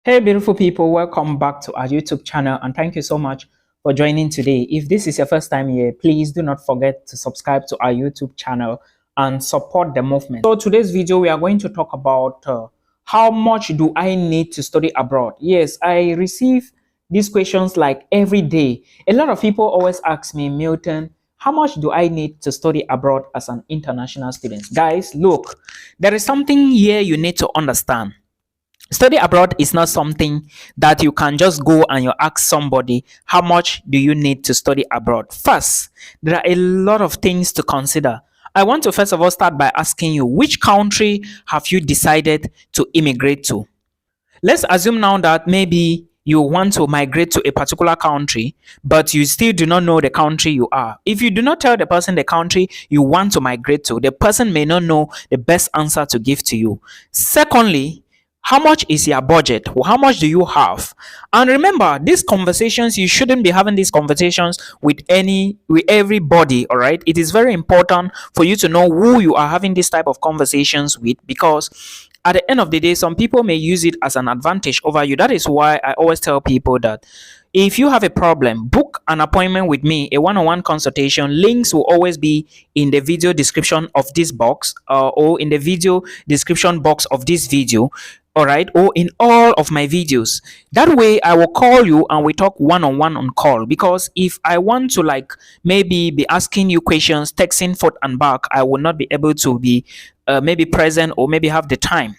Hey, beautiful people, welcome back to our YouTube channel and thank you so much for joining today. If this is your first time here, please do not forget to subscribe to our YouTube channel and support the movement. So, today's video, we are going to talk about how much do I need to study abroad? Yes, I receive these questions like every day. A lot of people always ask me, Milton, how much do I need to study abroad as an international student? Guys, look, there is something here you need to understand. Study abroad is not something that you can just go and you ask somebody, how much do you need to study abroad? First, there are a lot of things to consider. I want to first of all start by asking you, which country have you decided to immigrate to? Let's assume now that maybe you want to migrate to a particular country, but you still do not know the country you are. If you do not tell the person the country you want to migrate to, the person may not know the best answer to give to you. Secondly, how much is your budget? How much do you have? And remember, these conversations, you shouldn't be having these conversations with everybody. All right, it is very important for you to know who you are having this type of conversations with, because at the end of the day, some people may use it as an advantage over you. That is why I always tell people that if you have a problem, book an appointment with me, a one-on-one consultation. Links will always be in the video description of this box, or in the video description box of this video, all right, or in all of my videos. That way I will call you and we talk one-on-one on call, because if I want to like maybe be asking you questions, texting forth and back, I will not be able to be maybe present or maybe have the time.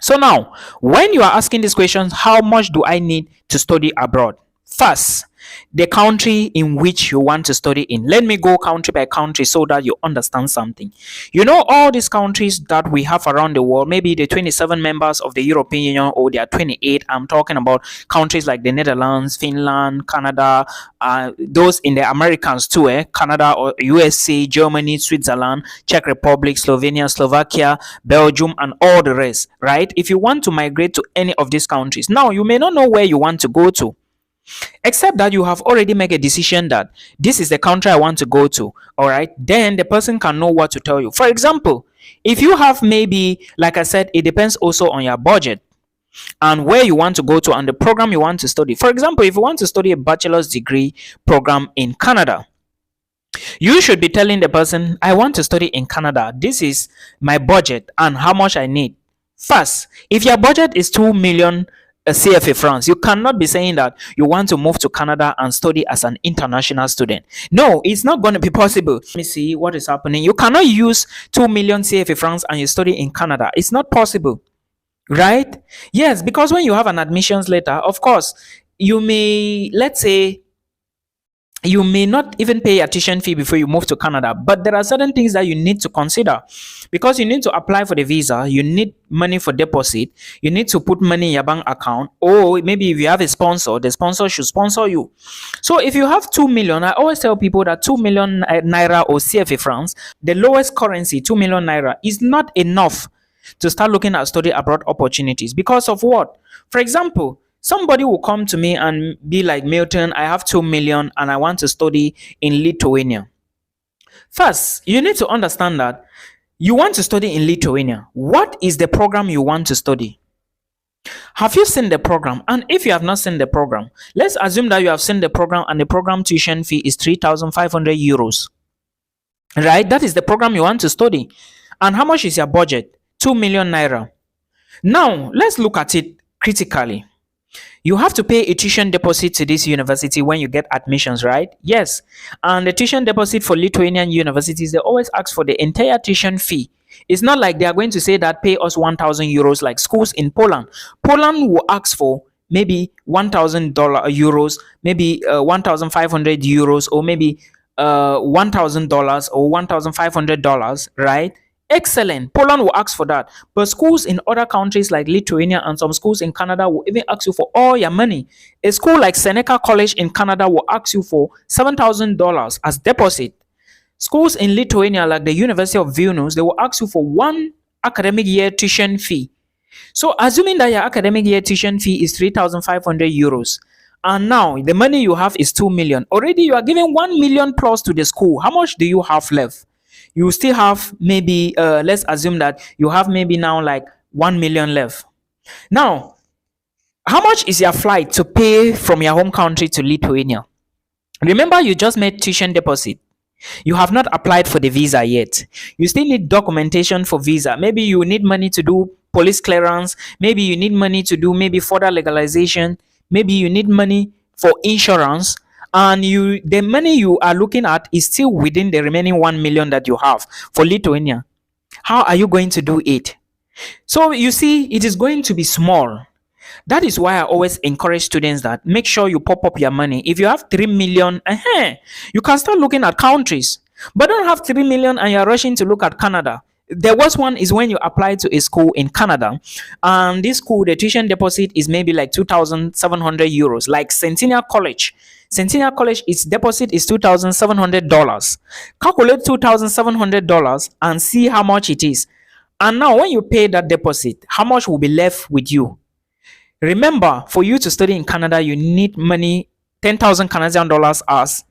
So now, when you are asking these questions, how much do I need to study abroad? First, the country in which you want to study in. Let me go country by country so that you understand something. You know, all these countries that we have around the world, maybe the 27 members of the European Union, or there are 28. I'm talking about countries like the Netherlands, Finland, Canada, those in the Americans too, Canada, or USA, Germany, Switzerland, Czech Republic, Slovenia, Slovakia, Belgium, and all the rest, right? If you want to migrate to any of these countries, now you may not know where you want to go to, except that you have already made a decision that this is the country I want to go to. All right, then the person can know what to tell you. For example, if you have maybe, like I said, it depends also on your budget and where you want to go to and the program you want to study. For example, if you want to study a bachelor's degree program in Canada, you should be telling the person, I want to study in Canada, this is my budget and how much I need. First, if your budget is 2 million CFA France, you cannot be saying that you want to move to Canada and study as an international student. No, it's not going to be possible. Let me see what is happening. You cannot use 2 million CFA France and you study in Canada. It's not possible, right? Yes, because when you have an admissions letter, of course, you may, let's say, you may not even pay a tuition fee before you move to Canada, but there are certain things that you need to consider, because you need to apply for the visa, you need money for deposit, you need to put money in your bank account, or maybe if you have a sponsor, the sponsor should sponsor you. So if you have 2 million, I always tell people that 2 million naira or CFA francs, the lowest currency, 2 million naira, is not enough to start looking at study abroad opportunities. Because of what? For example, somebody will come to me and be like, Milton, I have 2 million and I want to study in Lithuania. First, you need to understand that you want to study in Lithuania. What is the program you want to study? Have you seen the program? And if you have not seen the program, let's assume that you have seen the program and the program tuition fee is 3,500 euros. Right? That is the program you want to study. And how much is your budget? 2 million naira. Now, let's look at it critically. You have to pay a tuition deposit to this university when you get admissions, right? Yes. And the tuition deposit for Lithuanian universities, they always ask for the entire tuition fee. It's not like they are going to say that pay us 1,000 euros like schools in Poland. Poland will ask for maybe €1,000, maybe 1,500 euros, or maybe $1,000 or $1,500, right? Excellent. Poland will ask for that. But schools in other countries like Lithuania and some schools in Canada will even ask you for all your money. A school like Seneca College in Canada will ask you for $7,000 as deposit. Schools in Lithuania like the University of Vilnius, they will ask you for one academic year tuition fee. So assuming that your academic year tuition fee is 3,500 euros, and now the money you have is 2 million. Already you are giving 1 million plus to the school. How much do you have left? You still have maybe, let's assume that you have maybe now like 1 million left. Now, How much is your flight to pay from your home country to Lithuania? Remember, you just made tuition deposit. You have not applied for the visa yet. You still need documentation for visa. Maybe you need money to do police clearance. Maybe you need money to do maybe further legalization. Maybe you need money for insurance. And the money you are looking at is still within the remaining 1 million that you have for Lithuania. How are you going to do it? So you see, it is going to be small. That is why I always encourage students that make sure you pop up your money. If you have 3 million, you can start looking at countries. But don't have 3 million and you're rushing to look at Canada. The worst one is when you apply to a school in Canada, and this school, the tuition deposit is maybe like 2,700 euros, like Centennial College. Centennial College, its deposit is $2,700. Calculate $2,700 and see how much it is. And now, when you pay that deposit, how much will be left with you? Remember, for you to study in Canada, you need money, 10,000 Canadian dollars as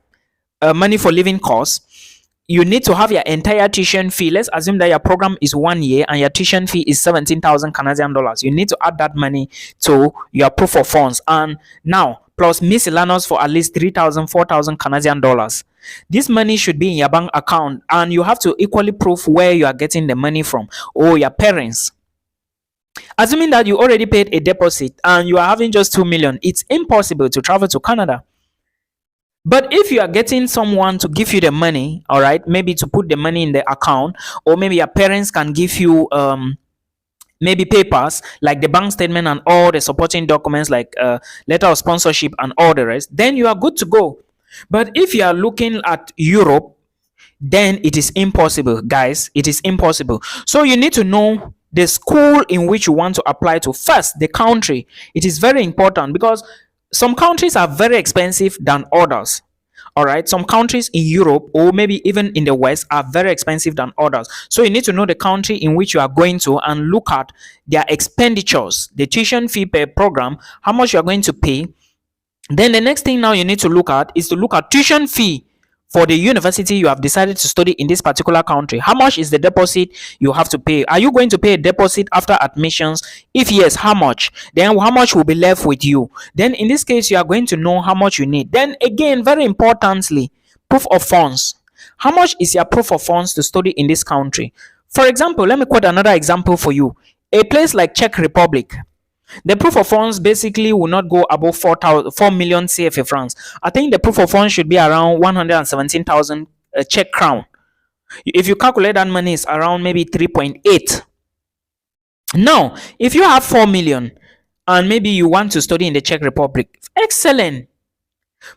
money for living costs. You need to have your entire tuition fee. Let's assume that your program is 1 year and your tuition fee is 17,000 Canadian dollars. You need to add that money to your proof of funds. And now, plus miscellaneous for at least 3,000, 4,000 Canadian dollars. This money should be in your bank account, and you have to equally prove where you are getting the money from, or your parents. Assuming that you already paid a deposit and you are having just 2 million, it's impossible to travel to Canada. But if you are getting someone to give you the money, all right, maybe to put the money in the account, or maybe your parents can give you maybe papers like the bank statement and all the supporting documents like letter of sponsorship and all the rest, then you are good to go. But if you are looking at Europe, then it is impossible, guys. It is impossible. So you need to know the school in which you want to apply to first, the country. It is very important because some countries are very expensive than others. All right, some countries in Europe or maybe even in the West are very expensive than others. So you need to know the country in which you are going to and look at their expenditures, the tuition fee per program, how much you are going to pay. Then the next thing now you need to look at is to look at tuition fee for the university you have decided to study in this particular country. How much is the deposit you have to pay? Are you going to pay a deposit after admissions? If yes, how much? Then how much will be left with you? Then in this case, you are going to know how much you need. Then again, very importantly, proof of funds. How much is your proof of funds to study in this country? For example, let me quote another example for you. A place like Czech Republic, the proof of funds basically will not go above 4 million CFA francs. I think the proof of funds should be around 117,000 Czech crown. If you calculate that money, is around maybe 3.8. Now, if you have 4 million and maybe you want to study in the Czech Republic, excellent.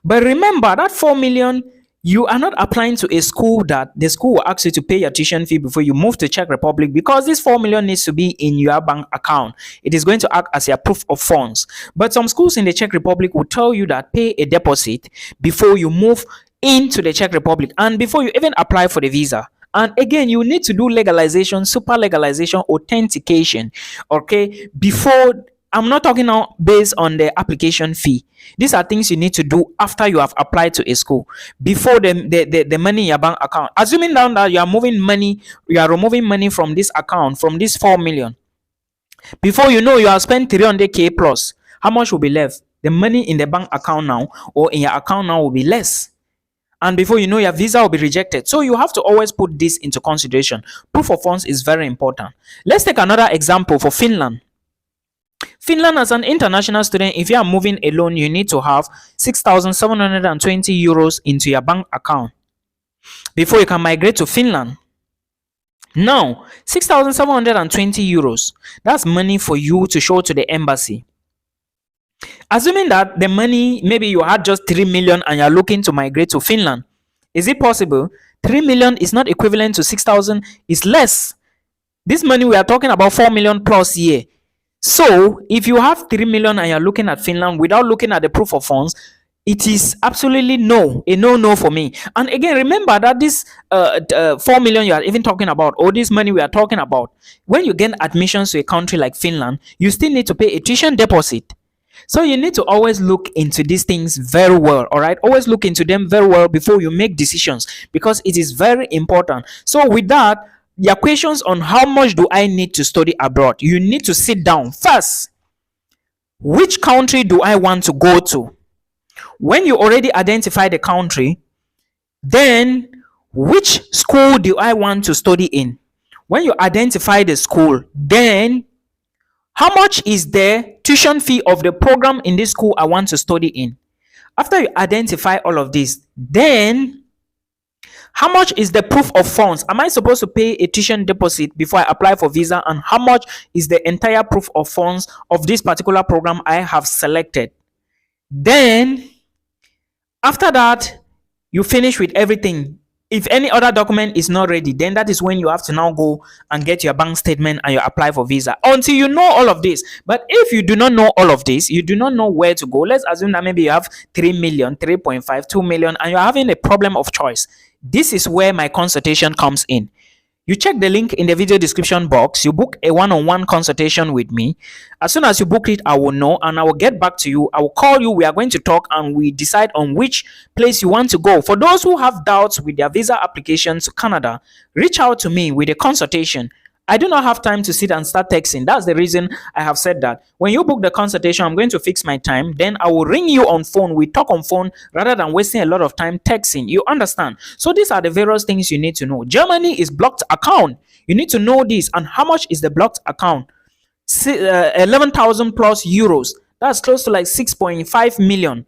But remember that 4 million, you are not applying to a school that the school will ask you to pay your tuition fee before you move to Czech Republic, because this 4 million needs to be in your bank account. It is going to act as your proof of funds. But some schools in the Czech Republic will tell you that pay a deposit before you move into the Czech Republic and before you even apply for the visa. And again, you need to do legalization, super legalization, authentication, okay, before. I'm not talking now based on the application fee. These are things you need to do after you have applied to a school, before the money in your bank account. Assuming now that you are moving money, you are removing money from this account, from this 4 million. Before you know, you have spent 300k plus. How much will be left? The money in the bank account now or in your account now will be less. And before you know, your visa will be rejected. So you have to always put this into consideration. Proof of funds is very important. Let's take another example for Finland. Finland, as an international student, if you are moving alone, you need to have 6,720 euros into your bank account before you can migrate to Finland. Now, 6,720 euros, that's money for you to show to the embassy. Assuming that the money, maybe you had just 3 million and you're looking to migrate to Finland, is it possible? 3 million is not equivalent to 6,000, it's less. This money we are talking about 4 million plus year. So if you have 3 million and you're looking at Finland without looking at the proof of funds, it is absolutely a no for me. And again, remember that this 4 million you are even talking about, or this money we are talking about, when you gain admissions to a country like Finland, you still need to pay a tuition deposit. So you need to always look into these things very well, all right? Always look into them very well before you make decisions, because it is very important. So with that, your questions on how much do I need to study abroad, you need to sit down first. which country do I want to go to? When you already identify the country, then which school do I want to study in? When you identify the school, then how much is the tuition fee of the program in this school I want to study in? After you identify all of this, then how much is the proof of funds? Am I supposed to pay a tuition deposit before I apply for visa? And how much is the entire proof of funds of this particular program I have selected? Then, after that, you finish with everything. If any other document is not ready, then that is when you have to now go and get your bank statement and you apply for visa until you know all of this. But if you do not know all of this, you do not know where to go. Let's assume that maybe you have 3 million, 3.5, 2 million, and you're having a problem of choice. This is where my consultation comes in. You check the link in the video description box. You book a one-on-one consultation with me. As soon as you book it, I will know and I will get back to you. I will call you. We are going to talk and we decide on which place you want to go. For those who have doubts with their visa application to Canada, reach out to me with a consultation. I do not have time to sit and start texting. That's the reason I have said that. When you book the consultation, I'm going to fix my time. Then I will ring you on phone. We talk on phone rather than wasting a lot of time texting. You understand? So these are the various things you need to know. Germany is blocked account. You need to know this. And how much is the blocked account? 11,000 plus euros. That's close to like 6.5 million.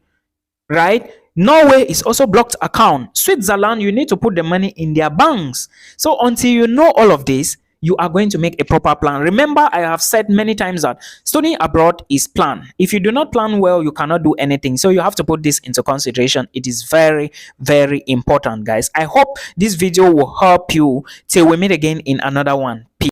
Right? Norway is also blocked account. Switzerland, you need to put the money in their banks. So until you know all of this, you are going to make a proper plan. Remember, I have said many times that studying abroad is plan. If you do not plan well, you cannot do anything. So you have to put this into consideration. It is very, very important, guys. I hope this video will help you till we meet again in another one. Peace.